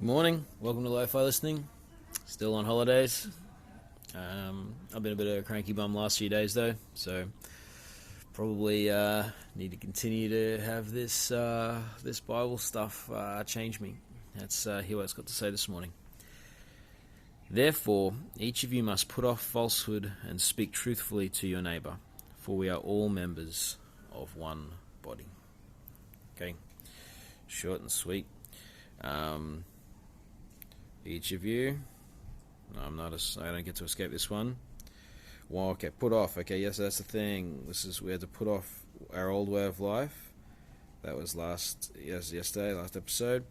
Morning, welcome to LoFi listening. Still on holidays. I've been a bit of a cranky bum last few days though, so probably need to continue to have this Bible stuff change me. That's hear what it's got to say this morning. Therefore, each of you must put off falsehood and speak truthfully to your neighbour, for we are all members of one body. Okay, short and sweet. Each of you, no, I don't get to escape this one. Well, okay, put off. Okay, yes, that's the thing. We had to put off our old way of life. That was yesterday, last episode.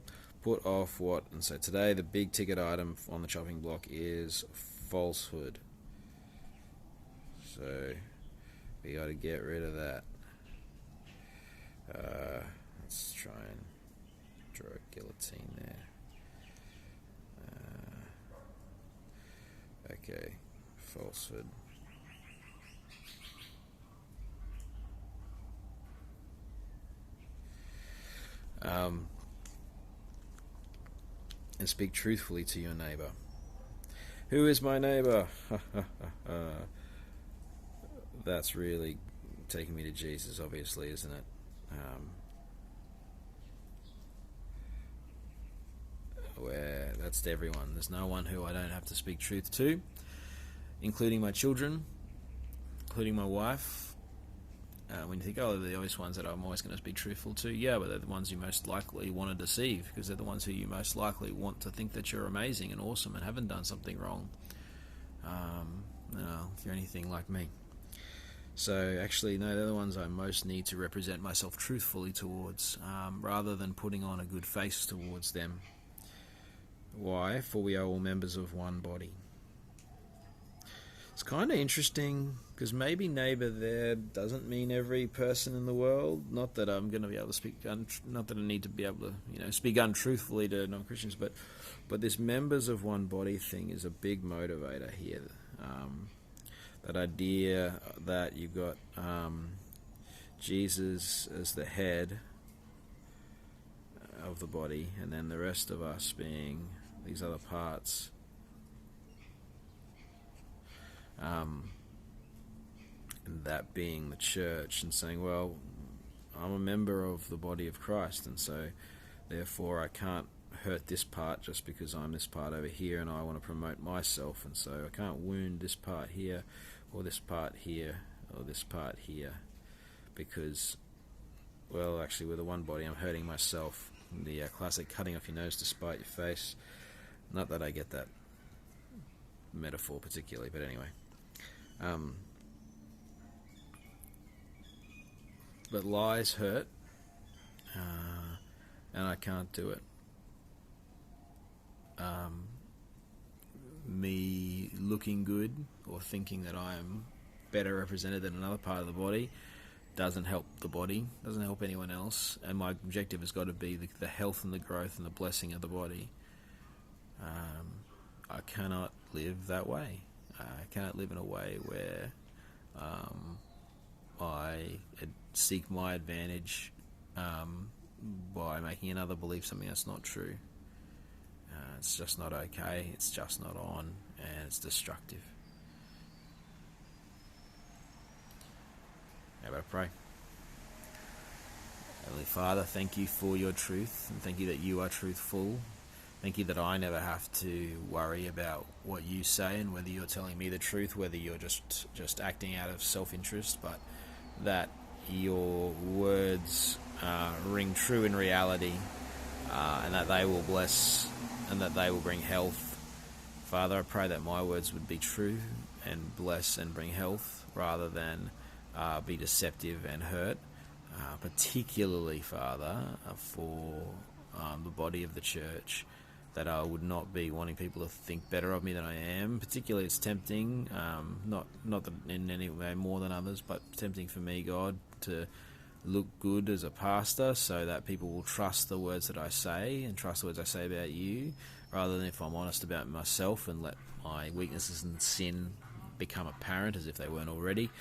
Put off what? And so today, the big ticket item on the chopping block is falsehood. So we got to get rid of that. Let's try and draw a guillotine there. Okay, falsehood. And speak truthfully to your neighbour. Who is my neighbour? That's really taking me to Jesus, obviously, isn't it? Where that's to everyone. There's no one who I don't have to speak truth to, including my children, including my wife. When you think, oh, they're the obvious ones that I'm always going to speak truthful to, yeah, but they're the ones you most likely want to deceive, because they're the ones who you most likely want to think that you're amazing and awesome and haven't done something wrong. If you're anything like me. So actually, no, they're the ones I most need to represent myself truthfully towards, rather than putting on a good face towards them. Why? For we are all members of one body. It's kind of interesting, because maybe neighbour there doesn't mean every person in the world. Not that I'm going to be able to speak, not that I need to be able to, speak untruthfully to non-Christians, but this members of one body thing is a big motivator here. That idea that you've got Jesus as the head of the body, and then the rest of us being these other parts. And that being the church, and saying, well, I'm a member of the body of Christ, and so therefore I can't hurt this part just because I'm this part over here and I want to promote myself, and so I can't wound this part here or this part here or this part here, because, well, actually with the one body I'm hurting myself. The classic cutting off your nose to spite your face. Not that I get that metaphor particularly, but anyway. But lies hurt, and I can't do it. Me looking good or thinking that I am better represented than another part of the body doesn't help the body, doesn't help anyone else, and my objective has got to be the health and the growth and the blessing of the body. I cannot live that way. I cannot live in a way where I seek my advantage by making another believe something that's not true. It's just not okay, it's just not on, and it's destructive. How about I pray? Heavenly Father, thank you for your truth, and thank you that you are truthful. Thank you that I never have to worry about what you say and whether you're telling me the truth, whether you're just acting out of self-interest, but that your words ring true in reality, and that they will bless and that they will bring health. Father, I pray that my words would be true and bless and bring health, rather than be deceptive and hurt, particularly, Father, for the body of the church, that I would not be wanting people to think better of me than I am. Particularly, it's tempting, not that in any way more than others, but tempting for me, God, to look good as a pastor so that people will trust the words that I say and trust the words I say about you, rather than if I'm honest about myself and let my weaknesses and sin become apparent as if they weren't already,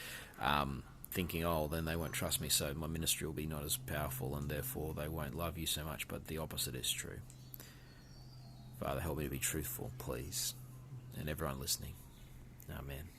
thinking, oh, then they won't trust me, so my ministry will be not as powerful and therefore they won't love you so much. But the opposite is true. Father, help me to be truthful, please. And everyone listening. Amen.